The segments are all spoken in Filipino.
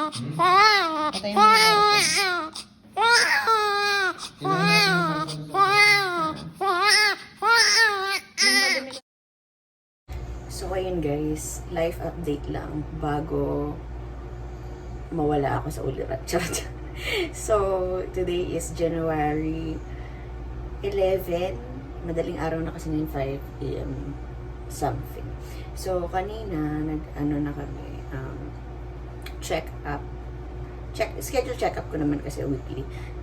Patay mo yung aircon. So ayun guys, life update lang bago mawala ako sa ulirat. Charot. So today is January 11. Madaling araw na kasi ng 5 AM something. So kanina nag-ano na kami, schedule check-up ko naman kasi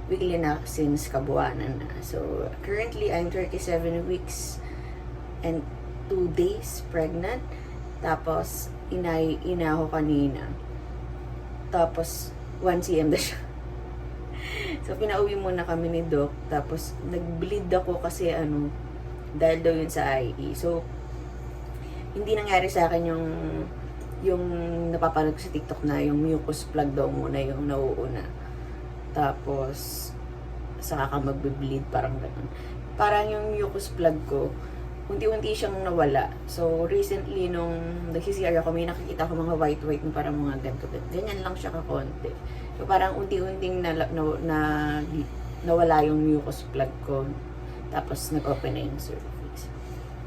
weekly na since kabuwanan na. So currently I'm 37 weeks and 2 days pregnant. Tapos ina ko kanina. Tapos 1 cm na siya. So pinauwi muna kami ni Doc. Tapos nag-bleed ako kasi dahil daw yun sa IE. So hindi nangyari sa akin yung napapanood ko sa TikTok na yung mucus plug daw muna yung nauuna. Tapos saka ka magbe-bleed, parang ganun. Parang yung mucus plug ko unti-unti siyang nawala. So recently nung nag-CCR ako, may nakikita ko mga white na parang mga ganito. Ganyan lang siya kakonti. So parang unti-unting nawala yung mucus plug ko. Tapos nag-open na yung cervix.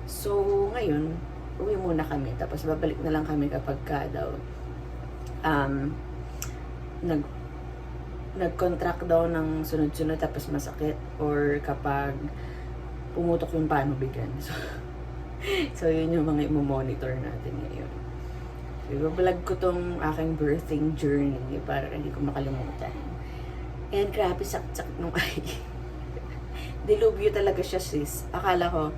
So ngayon uwi muna kami, tapos babalik na lang kami kapag daw nag-contract daw ng sunod-sunod tapos masakit, or kapag pumutok yung panubigan. So yun yung mga i-monitor natin ngayon. So ibablog ko tong aking birthing journey para hindi ko makalimutan. And grabe, sakit-sakit nung ay. Dilubyo talaga siya, sis. Akala ko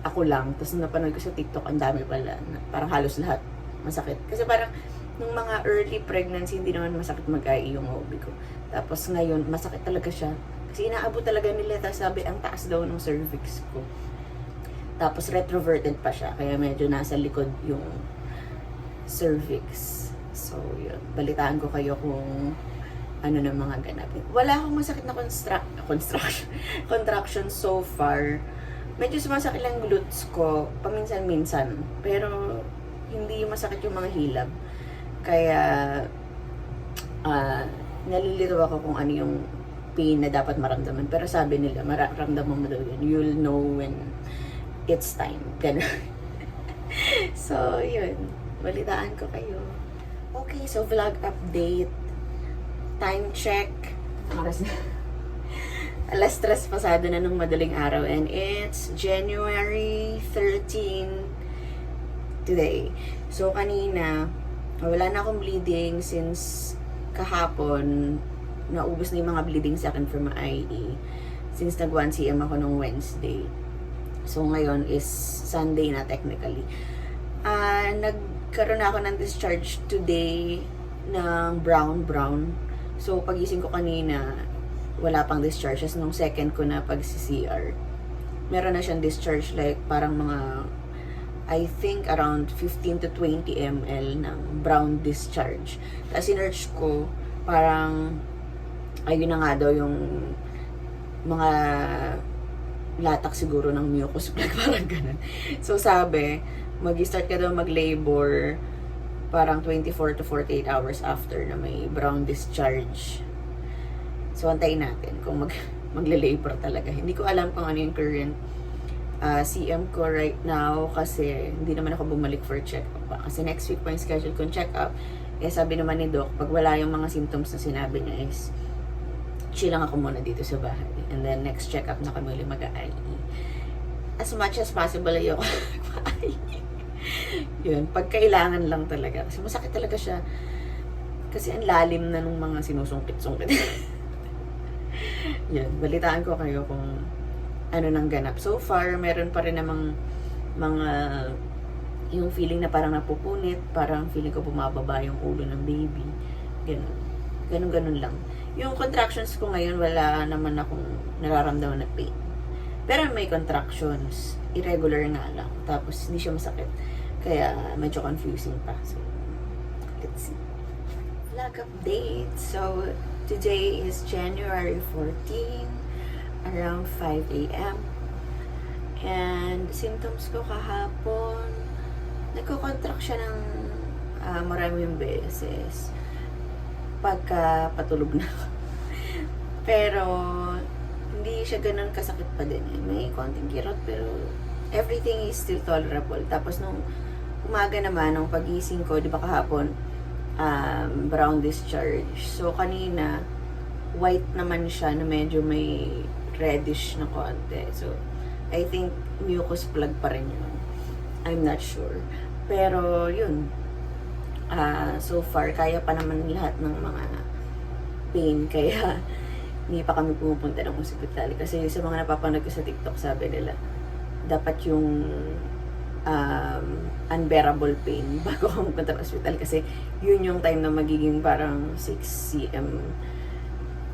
ako lang. Tapos napanood ko sa TikTok, ang dami pala. Parang halos lahat masakit. Kasi parang nung mga early pregnancy, hindi naman masakit mag-IE yung OB ko. Tapos ngayon, masakit talaga siya. Kasi inaabot talaga nila. Tapos sabi, ang taas daw ng cervix ko. Tapos retroverted pa siya. Kaya medyo nasa likod yung cervix. So yun. Balitaan ko kayo kung ano na mga ganap. Wala akong masakit na contraction so far. Medyo sumasakit lang glutes ko, paminsan-minsan. Pero, hindi masakit yung mga hilab. Kaya, nalilito ako kung ano yung pain na dapat maramdaman. Pero sabi nila, mararamdaman mo daw yun. You'll know when it's time. Ganun. So, yun. Balitaan ko kayo. Okay, so vlog update. Time check. Oras na. Alas 3 pasado na nung madaling araw, and it's January 13 today. So kanina, wala na akong bleeding since kahapon. Naubos na yung mga bleeding sa akin from IE since nag 1 cm ako nung Wednesday. So ngayon is Sunday na technically. Nagkaroon na ako ng discharge today ng brown. So pagising ko kanina, wala pang discharge. As nung second ko na pag-CCR, meron na siyang discharge, like parang mga, I think around 15 to 20 ml ng brown discharge. Tapos sinerch ko, parang ayun na nga daw yung mga latak siguro ng mucus plug, parang ganun. So sabi, mag-start ka daw mag-labor parang 24 to 48 hours after na may brown discharge. So, antayin natin kung magle-labor talaga. Hindi ko alam kung ano yung current CM ko right now kasi hindi naman ako bumalik for check-up pa. Kasi next week pa yung schedule kong check-up. Kaya sabi naman ni Doc, pag wala yung mga symptoms na sinabi niya is chill lang ako muna dito sa bahay. And then next check-up na kami ulit mag-IE. As much as possible ayoko mag-IE. Yun, pag kailangan lang talaga. Kasi masakit talaga siya. Kasi ang lalim na nung mga sinusungkit-sungkit. Yun, balitaan ko kayo kung ano nang ganap. So far, meron pa rin namang mga yung feeling na parang napupunit, parang feeling ko bumababa yung ulo ng baby. Ganun lang. Yung contractions ko ngayon, wala naman akong nararamdaman na pain. Pero may contractions, irregular nga lang. Tapos hindi siya masakit. Kaya medyo confusing pa. So, let's see. Vlog update. So, today is January 14, around 5 AM. And symptoms ko kahapon, nagko-contract siya ng maraming beses. pagka patulog na ako. Pero, hindi siya ganun kasakit pa din. May konting kirot, pero everything is still tolerable. Tapos, nung umaga naman, nung pagising ko, di ba kahapon, brown discharge. So, kanina, white naman siya na medyo may reddish na konti. So, I think mucus plug pa rin yun. I'm not sure. Pero, yun. So far, kaya pa naman lahat ng mga pain. Kaya, hindi pa kami pumupunta ng ospital. Kasi sa mga napapanood ko sa TikTok, sabi nila, dapat yung unbearable pain bago ka pupunta ng ospital. Kasi, yun yung time na magiging parang 6 cm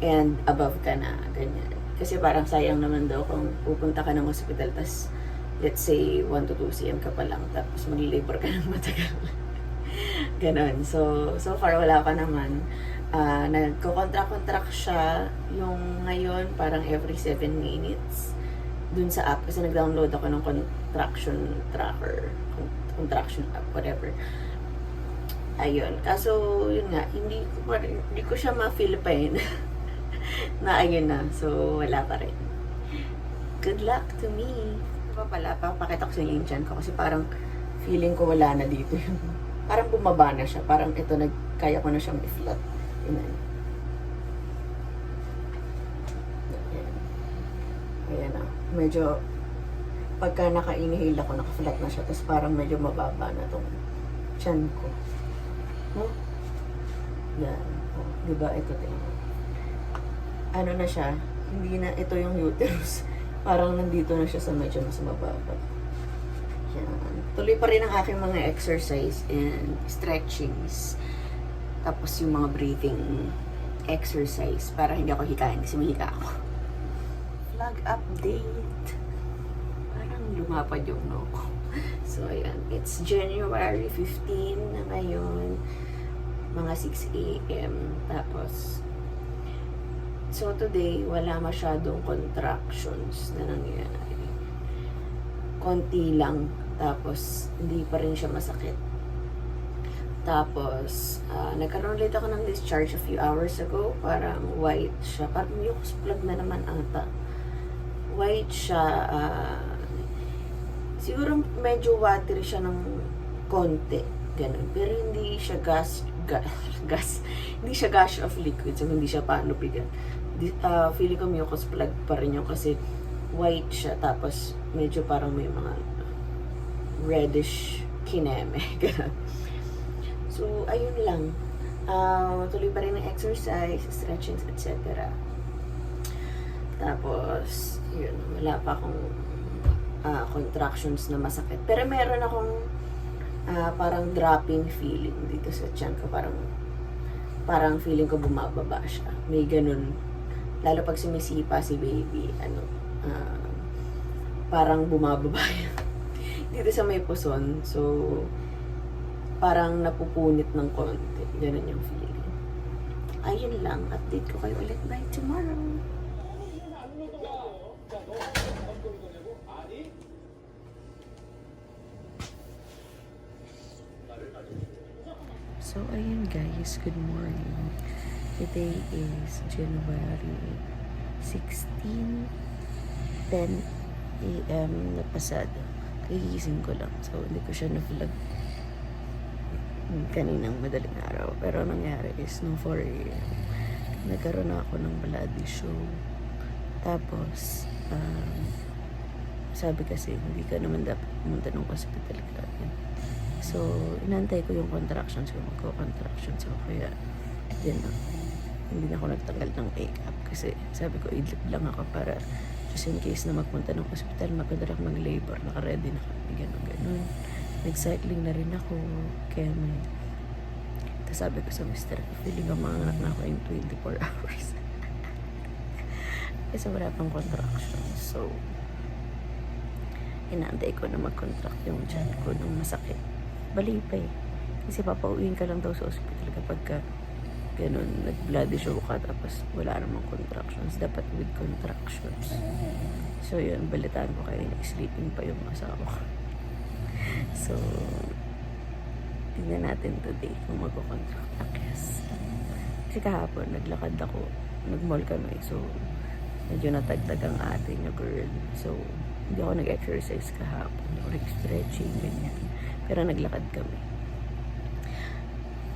and above ka na, ganyan. Kasi parang sayang naman daw kung pupunta ka ng hospital, tas let's say 1 to 2 cm ka pa lang, tapos mag-labor ka ng matagal. Ganon. So far wala pa naman. Nagko-contract siya yung ngayon, parang every 7 minutes dun sa app. Kasi nag-download ako ng contraction tracker, contraction app, whatever. Ayun. Kaso, yun nga, hindi ko siya ma-feel pain. Na ayun na. So, wala pa rin. Good luck to me. Diba pala, papakita ko sa inyo yung tiyan ko kasi parang feeling ko wala na dito yung parang bumaba na siya. Parang ito, kaya ko na siyang i-flat. Ayan. Ayan na. Medyo, pagka naka-inhale ako, naka-flat na siya. Tapos parang medyo mababa na tong tiyan ko. No? Yan. Oh, diba? Ito tingnan. Ano na siya, hindi na ito yung uterus. Parang nandito na siya sa medyo mas mababa. Yan. Tuloy pa rin ang aking mga exercise and stretchings. Tapos yung mga breathing exercise para hindi ako hikain kasi may hika ako. Vlog update. Parang lumapad yung no ko. So, ayan. It's January 15 na ngayon. Mga 6 a.m. Tapos, so today, wala masyadong contractions na nangyayari. Konti lang. Tapos, hindi pa rin siya masakit. Tapos, nagkaroon ulit ako ng discharge a few hours ago. Parang white siya. Parang mucus plug na naman ata. White siya. Siguro medyo watery siya ng konti. Ganun. Pero hindi siya gas. Hindi siya gush of liquid. So, hindi siya panupigan. Feeling ko mucus plug pa rin yun kasi white siya tapos medyo parang may mga reddish kineme. So, ayun lang. Tuloy pa rin ng exercise, stretchings, etc. Tapos, yun, wala pa akong contractions na masakit. Pero meron akong parang dropping feeling dito sa tiyan ko. Parang feeling ko bumababa siya. May ganun. Lalo pag sumisipa si baby, parang bumababa yan. Dito sa may puson. So, parang napupunit ng konti. Ganun yung feeling. Ayun lang. Update ko kayo ulit by tomorrow. So, ayun guys. Good morning. Today is January 16, 10 a.m. na pasado. Kagising ko lang. So, hindi ko siya na-vlog kaninang madaling araw. Pero nangyari is, no 4 a.m. nagkaroon ako ng bloody show. Tapos, sabi kasi, hindi ka naman dapat pumunta ng hospital ka. So, inantay ko yung contractions ko, magko-contractions ko. Kaya, yan na. Hindi na ako nagtanggal ng makeup kasi sabi ko, idlip lang ako para just in case na magpunta ng hospital, magpunta ako mag-labor, naka-ready na kami, gano'n. Nag-cycling na rin ako, kaya may... Tapos sabi ko sa mister, feeling ko manganak na ako in 24 hours. Kasi wala pang contractions. So, inaantay ko na mag-contract yung tiyan ko nung masakit. Bali pa eh. Kasi papauwiin ka lang daw sa hospital kapag ka ganun, nag-bloody show ka tapos wala namang contractions. Dapat with contractions. So yun, balitaan ko kayo na sleeping pa yung asawa ko. So, tingnan natin today kung mag-contract. Yes. Kasi kahapon, naglakad ako. Nag-mall kami. So, medyo natagtag ang ate niyo, girl. So, hindi ako nag-exercise kahapon. Hindi ako nag-stretching, ganyan. Pero naglakad kami.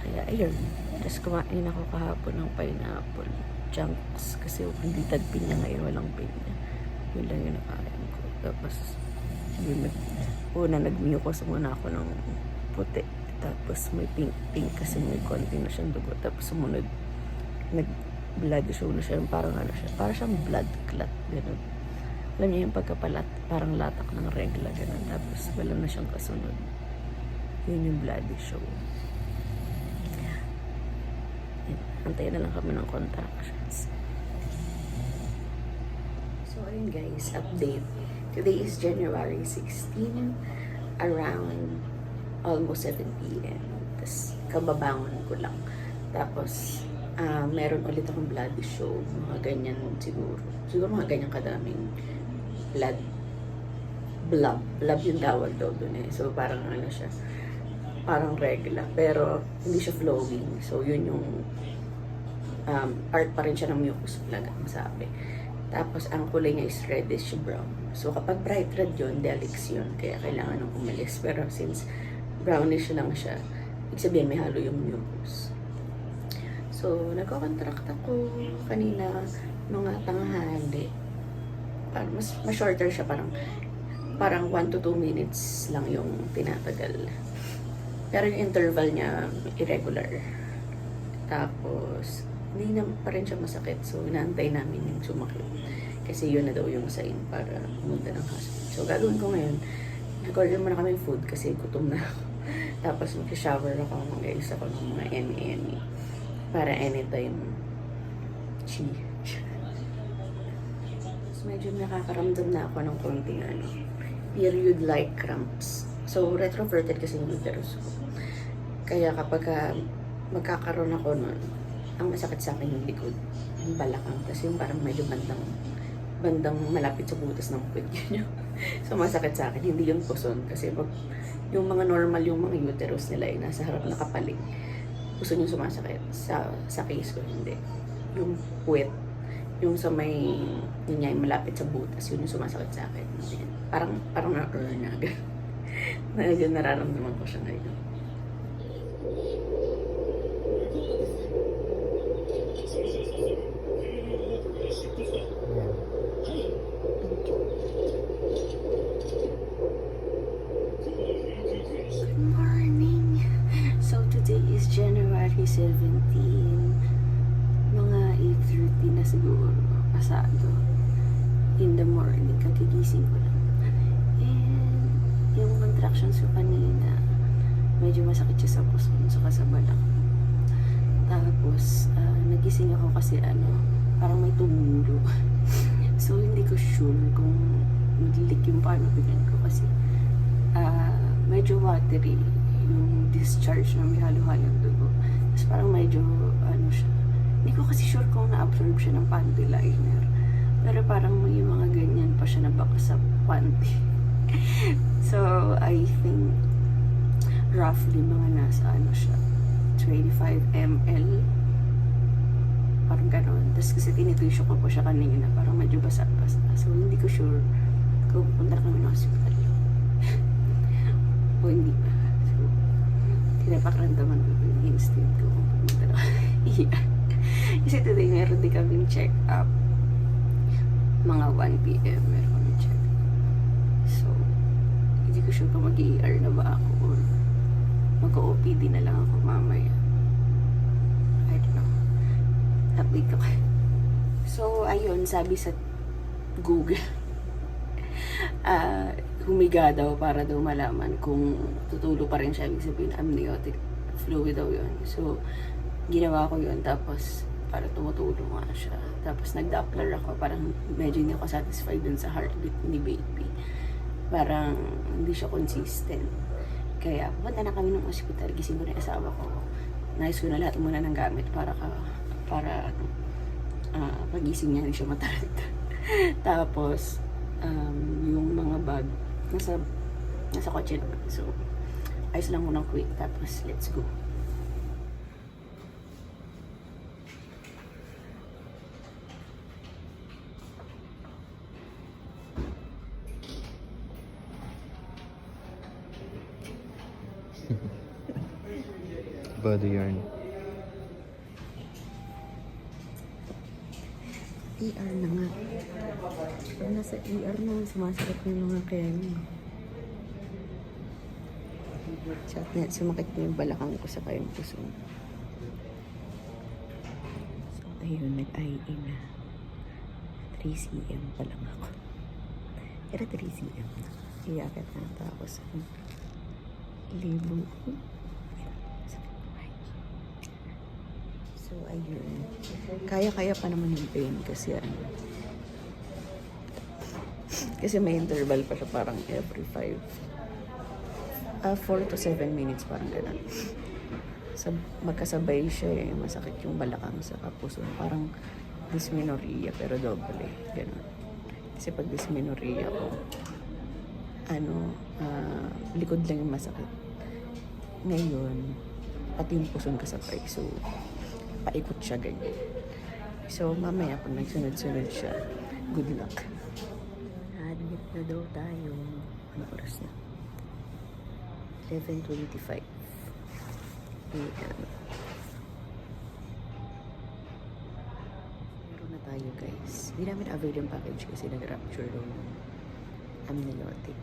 Kaya, ayun. Tapos kumain ako kahapon ng pineapple. Chunks. Kasi hindi tagpin niya ngayon. Walang pinya. Yun lang yung nakain ko. Tapos, nag-mucus muna ako ng puti. Tapos may pink kasi may konti na siyang dugo. Tapos sumunod, nag-blood show na siya. Parang ano siya, parang siyang blood clot. Ganun. Alam niyo yung pagkapalat, parang latak ng regla. Ganun. Tapos wala na siyang kasunod. Yun yung bloody show. Antayin na lang kami ng contractions. So ayun guys, update. Today is January 16, around almost 7 p.m. Tapos, kababangon ko lang. Tapos, meron ulit akong bloody show. Mga ganyan siguro. Siguro mga ganyan kadaming blood yung tawag daw dun eh. So, parang ano siya. Parang regla. Pero, hindi siya flowing. So, yun yung part pa rin siya ng mucus plug, ang sabi. Tapos, ang kulay niya is reddish brown. So, kapag bright red yun, delix yun. Kaya kailangan nang umalis. Pero, since brownish lang siya, ibig sabihin may halo yung mucus. So, nagko-contract ako kanina mga tanghali. Mas shorter siya, parang 1 to 2 minutes lang yung tinatagal. Pero yung interval niya irregular. Tapos, hindi na pa rin siya masakit. So, inaantay namin yung sumakit. Kasi yun na daw yung sign para pumunta ng hospital. So, gagawin ko ngayon, nag-order muna kami food kasi gutom na ako. Tapos mag-shower ako, mag-ilis ako ng mga any para anytime chi. So, medyo nakakaramdam na ako ng konting period-like cramps. So, retroverted kasi yung uterus ko. Kaya kapag magkakaroon ako nun, ang masakit sa akin yung likod, yung balakang, kasi yung parang medyo bandang malapit sa butas ng puwet yun. So, masakit sa akin, hindi yung puson. Kasi pag yung mga normal, yung mga uterus nila ay nasa harap na kapaling. Gusto nyo sumasakit. Sa case ko, hindi. Yung puwet, yung sa may, yun nga, yung malapit sa butas, yun yung sumasakit sa akin. Parang na-earn na. Medyo nararamdaman ko siya ngayon. January 17, mga 8:30 na siguro, pasado, in the morning, kagigising ko lang. And, yung contractions ko kanina, medyo masakit siya sa puso, saka sa balak. Tapos, nagising ako kasi parang may tumulo. So, hindi ko sure kung mag-leak yung panubigan ko kasi medyo watery yung discharge na may halo-halong dugo. Tapos parang medyo, siya. Hindi ko kasi sure kung na-absorb siya ng panty liner. Pero parang may mga ganyan pa siya na baka sa panty. So, I think, roughly mga nasa, siya, 25 ml. Parang gano'n. Tapos kasi tinitissue ko po siya kanina. Parang medyo basa-basa. So, hindi ko sure kung pupunta kami ng hospital. O hindi pa. Pinapakaramdaman ko yung instinct ko kung pumunta na iyak. Kasi today meron din kaming check-up. Mga 1 p.m. meron kaming check-up. So, hindi ko sure kung mag-ER na ba ako or mag-OPD na lang ako mamaya. I don't know. Update ko kayo. So, ayun, sabi sa Google, humiga daw para daw malaman kung tutulo pa rin siya. Ibig sabihin, amniotic fluid daw yun. So, ginawa ko yun. Tapos, para tumutulo nga siya. Tapos, nag-Doppler ako. Parang medyo hindi ako satisfied dun sa heartbeat ni baby. Parang hindi siya consistent. Kaya, pupunta na kami ng ospital. Gising ko na yung asawa ko. Nais ko na lahat muna ng gamit para pagising niya hindi siya mataranta. Tapos, yung mga bag nasa kotse naman. So, ayos lang muna quick. Tapos, let's go. body yarn. ER na nga. Pag nasa ER na, sumasakit na yung mga kemi. Chat na, sumakit na yung balakang ko sa kayong puso. So, ayun, nag-IE na. 3 cm pa lang ako. Pero 3 cm na. Iyakat na tapos libo. So, ayun. Kaya-kaya pa naman yung pain kasi kasi may interval pa siya parang every 4 to 7 minutes parang gano'n. Magkasabay siya eh. Masakit yung balakang sa puso. Parang dysmenorrhea pero double eh. Gano'n. Kasi pag dysmenorrhea ko, likod lang yung masakit. Ngayon, pati yung puson kasabay. So, paikot siya ganyan. So, mamaya pag nagsunod-sunod siya, good luck. Na-admit na daw tayo. Ano oras na? 11:25 AM. Meron na tayo guys. Hindi namin avail yung package kasi nag-rupture yung amnilotic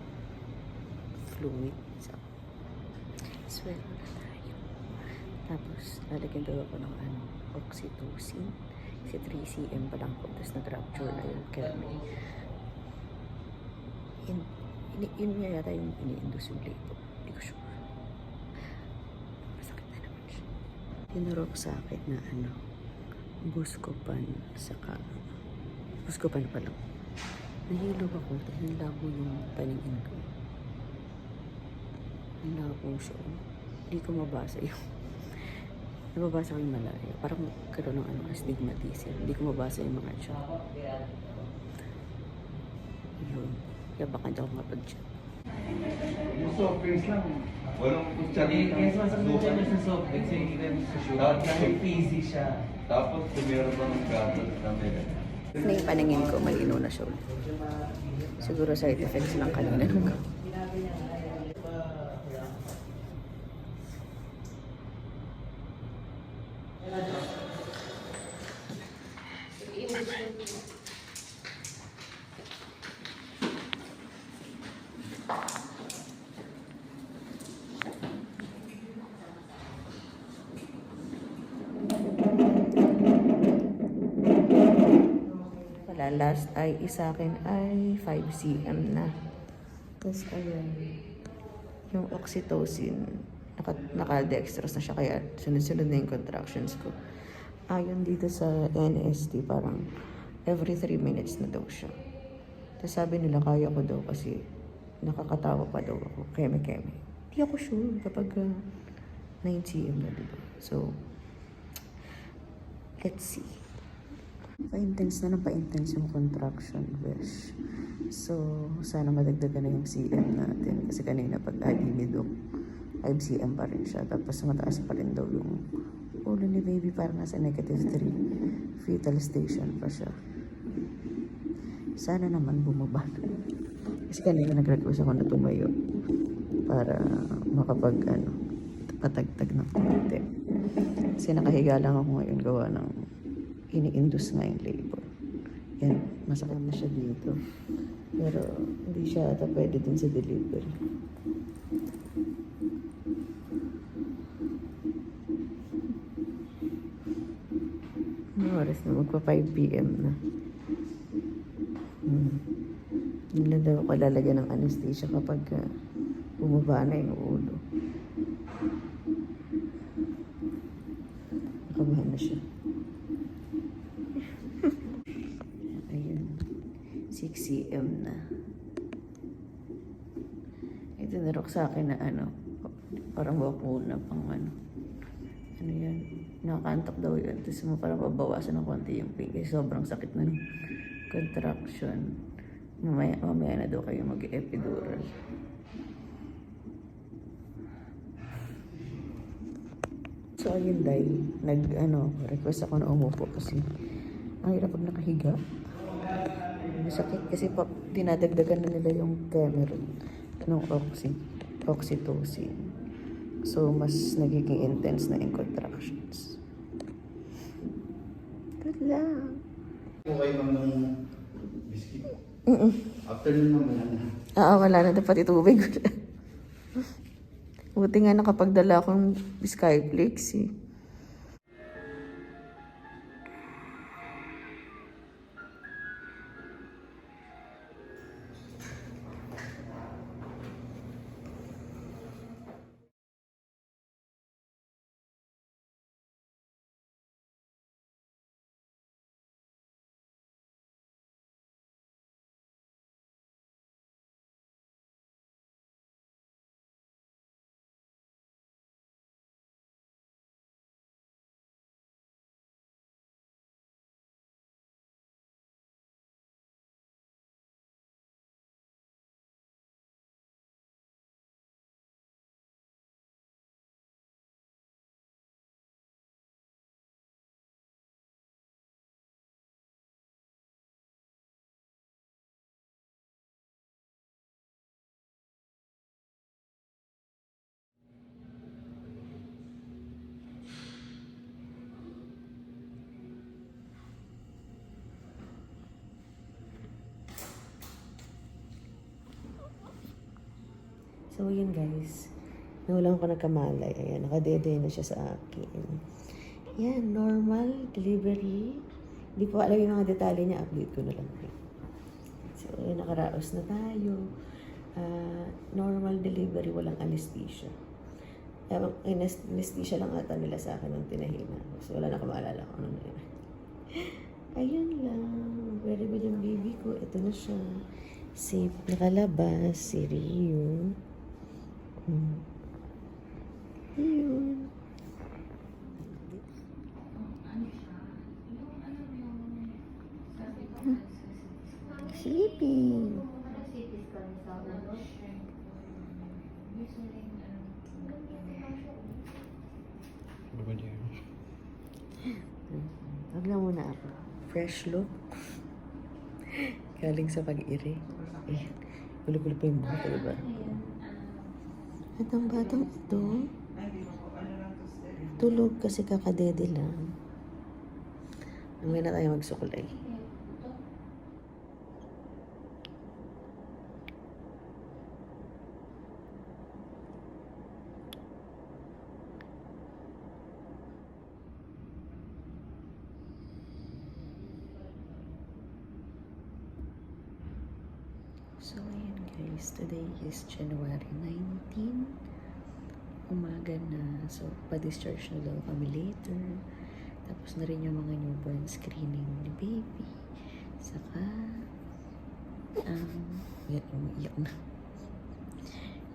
fluid. So, swell na tayo. Tapos, lalagyan daw ako ng oxytocin. Kasi 3 cm pa lang po. Tapos nag-rupture na yung kemi. Yun nga yata yung ini-induce yung labor. Hindi ko sure. Masakit na naman siya. Tinurok sa akin na Buscopan. Buscopan pa lang. Nahilog ako dahil labo yung paningin ko. Labo siya. Hindi ko mabasa yung nababasa ko yung malayo. Parang karoon ng astigmatism. Hindi ko mabasa yung mga chat. Yun. Kaya baka hindi ako mapag-chat. Yung soft drinks lang. Walang kutsari. Kaya sumasagot siya sa soft drinks, hindi na sa sugar. Dahil fizzy siya. Tapos kung meron ba ng gatas na meron. Na yung paningin ko, malino na siya ulit. Siguro side effects lang kanina ko. Last ay isa akin ay 5 cm na. Tapos ayun, yung oxytocin, naka-dextrose na siya kaya sunod-sunod na yung contractions ko. Ayon dito sa NST, parang every 3 minutes na daw siya. Tapos sabi nila kaya ko daw kasi nakakatawa pa daw ako. Keme-keme. Hindi ako sure kapag 9 cm na diba. So, let's see. Pa-intense na pa-intense yung contraction, besh. So, sana madagdagan na yung CM natin. Kasi kanina pag adimidok, 5 cm pa rin siya. Tapos mataas pa rin daw yung ulo ni baby. Parang nasa -3. Fetal station pa siya. Sana naman bumaba. Kasi kanina nag-request ako na tumayo. Para makapag, patagtag ng konti. Kasi nakahiga lang ako ngayon gawa ng ini-induce nga yung labor. Yan, masakit na siya dito. Pero hindi siya ata pwede dun sa delivery. Ano oras na? Magpa 5 PM na. Hindi na daw ako lalagyan ng anesthesia kapag bumaba na yung ulo. Nakabahan na siya. 6 cm na. Ito narok sa akin na parang bakuna pang ano yan, nakakantok daw yun. Tapos mo parang babawasan ng konti yung pain kasi sobrang sakit na ng contraction. Mamaya na daw kayo mag-epidural. So ayun request ako na umupo kasi ang hirap pag nakahiga. Masakit kasi dinadagdagan na nila yung Cameron ng oxytocin. So, mas nagiging intense na yung contractions. Good luck! Okay lang ng biscuit. After nun naman na. Wala na dapat itubig. Buti nga nakapagdala akong Skyflakes eh. So, yun guys. Nawalan ko nagkamalay. Ayan, nakadede na siya sa akin. Yan, normal delivery. Hindi ko alam yung mga detalye niya. Update ko na lang. So, nakaraos na tayo. Normal delivery, walang anesthesia. Anesthesia lang ata nila sa akin ng tinahina. So, wala na akong maalala kung ano na. Ayun lang. Very good yung baby ko. Ito na siya. Safe nakalabas. Si Rio. Ayun. Sleeping. Wag lang muna ako. Fresh look. Galing sa pag-iri. Gulo-gulo pa yung buhok, diba? At ang batang ito, tulog kasi kakadede lang. Mamaya na tayo magsukulay. So, ayan guys. Today is January 19. Umaga na. So, pa-discharge na daw kami later. Tapos na rin yung mga newborn screening ni baby. Saka, umiiyak na.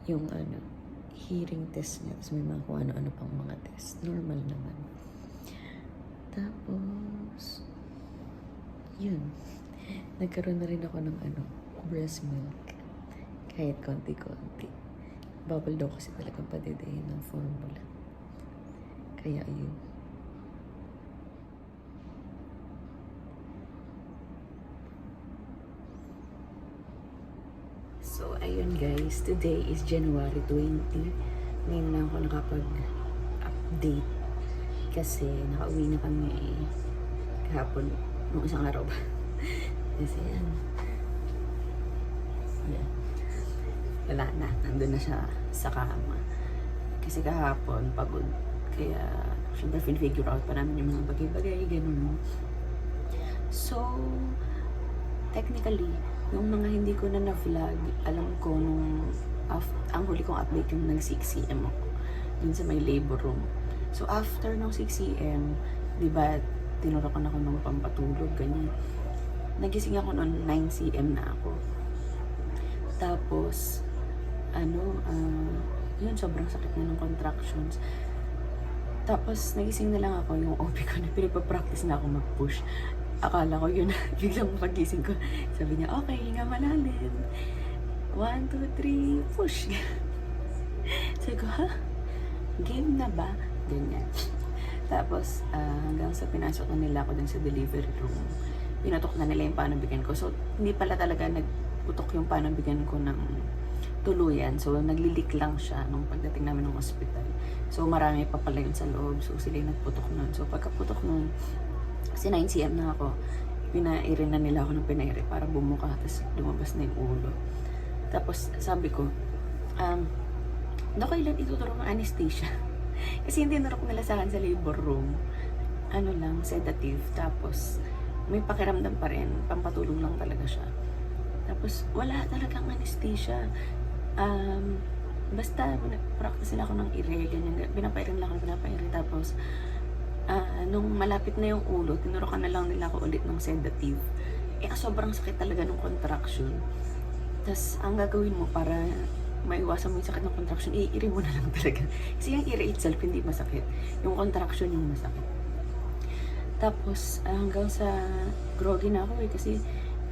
Yung hearing test niya. Tapos may mga kung ano-ano pang mga test. Normal naman. Tapos, yun. Nagkaroon na rin ako ng breast milk. Kahit konti-konti. Bawal daw kasi talagang padedehin ng formula. Kaya yun. So, ayun guys. Today is January 20. Ngayon lang ako nakapag-update. Kasi nakauwi na kami kahapon. Nung isang araw ba? Kasi yan. Yeah. Wala na. Nandun na siya sa kama. Kasi kahapon, pagod. Kaya, syempre, figure out pa namin yung mga bagay-bagay, ganun. So, technically, yung mga hindi ko na na-vlog, alam ko nung ang huli kong update yung nag 6 cm ako. Dun sa may labor room. So, after ng 6 cm, di ba, tinurukan ako ng pampatulog, ganyan. Nagising ako noon, 9 cm na ako. Tapos, yun, sobrang sakit na ng contractions. Tapos, nagising na lang ako, yung OP ko na pinapapractice na ako mag-push. Akala ko yun, biglang pagising ko. Sabi niya, okay, hinga malalim. 1, 2, 3, push. Sabi ko, ha? Game na ba? Ganyan. Tapos, hanggang sa pinasok na nila ako dun sa delivery room, pinatok na nila yung panambigan ko. So, hindi pala talaga nagputok yung panambigan ko ng tuluyan. So, naglilik lang siya nung pagdating namin ng hospital. So, marami pa pala yun sa loob. So, sila yung nagputok nun. So, pagkaputok nun, kasi 9 cm na ako, pinairin na nila ako ng pinairi para bumuka, tapos lumabas na yung ulo. Tapos, sabi ko, Dok, kailan ituturo ng anesthesia? Kasi hindi narok nila sa akin sa labor room. Ano lang, sedative. Tapos, may pakiramdam pa rin. Pampatulog lang talaga siya. Tapos, wala talagang anesthesia. Basta, practice nila ako ng ire, ganyan. Pinapairin lang ako, pinapairin. Tapos, nung malapit na yung ulo, tinurukan na lang nila ako ulit ng sedative. Sobrang sakit talaga ng contraction. Tapos, ang gagawin mo para maiwasan mo yung sakit ng contraction, iiri mo na lang talaga. Kasi yung ire itself, hindi masakit. Yung contraction yung masakit. Tapos, hanggang sa groggy na ako kasi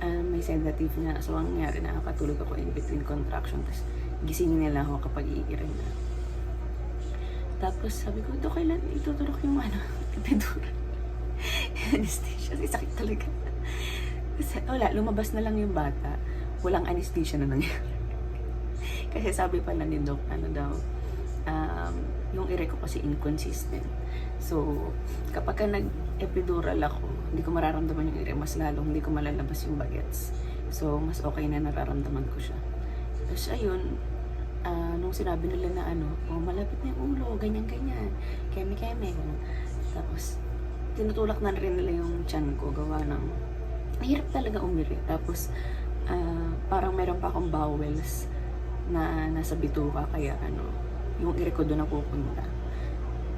may sedative na. So, ang nangyari, nakakatulog ako in between contraction. Tapos, gisingin nila ako kapag iiri na. Tapos, sabi ko, Dok, kailan ituturok yung epidural? Anesthesia. Kasi sakit talaga. Kasi, wala, lumabas na lang yung bata. Walang anesthesia na nangyari. Kasi sabi pala ni Doc, yung ire ko kasi inconsistent. So, kapag ka nag-epidural ako, hindi ko mararamdaman yung ire, mas lalong hindi ko malalabas yung bagets. So, mas okay na nararamdaman ko siya. Tapos, ayun, nung sinabi nila na malapit na yung ulo, ganyan-ganyan, keme-keme, ganyan. Tapos, tinutulak na rin nila yung tiyan ko, gawa ng, mahirap talaga umiri. Tapos, parang meron pa akong bowels na nasa bituka, kaya yung ire ko doon napupunta.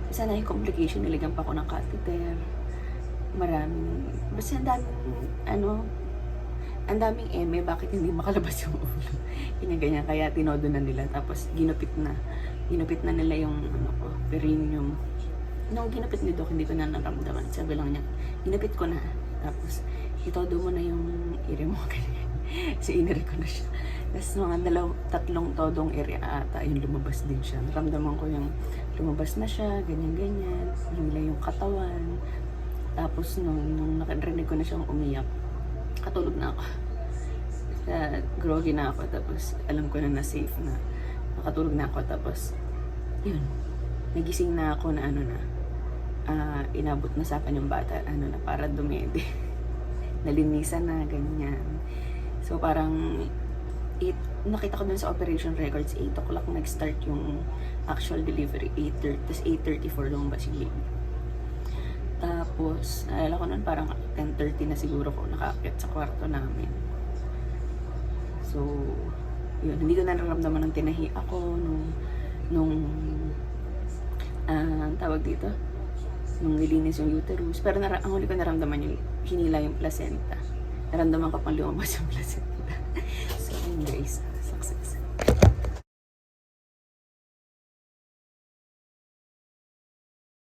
Sana yung complication, niligan pa ako ng catheter. Maraming, basta ang daming eme, bakit hindi makalabas yung ulo? Ganyan, kaya tinodo na nila, tapos ginupit na nila yung perineum. Nung ginupit ni Doc, hindi ko na naramdaman. Sabi lang niya, ginupit ko na, tapos itodo mo na yung ire mo, ganyan. So, inire ko na siya. Tapos mga tatlong todong area ata, yung lumabas din siya. Naramdaman ko yung lumabas na siya, ganyan-ganyan. Himla yung katawan. Tapos nung nakarinig ko na siyang umiyak, katulog na ako. Groggy na ako. Tapos alam ko na safe na. Nakatulog na ako. Tapos, yun. Nagising na ako na inabot na sa akin yung bata. Na para dumede. Nalinisan na, ganyan. So, parang nakita ko dun sa operation records, 8 o'clock nag-start yung actual delivery, 8:30, tapos 8:34 lumabas yung baby. Tapos, naalala ko nun parang 10:30 na siguro ko nakaakyat sa kwarto namin. So, yun, hindi ko nararamdaman ng tinahi ako nung tawag dito, nung nilinis yung uterus. Pero ang huli ko naramdaman yung hinila yung placenta. Naramdaman ko pang lumabas yung placenta.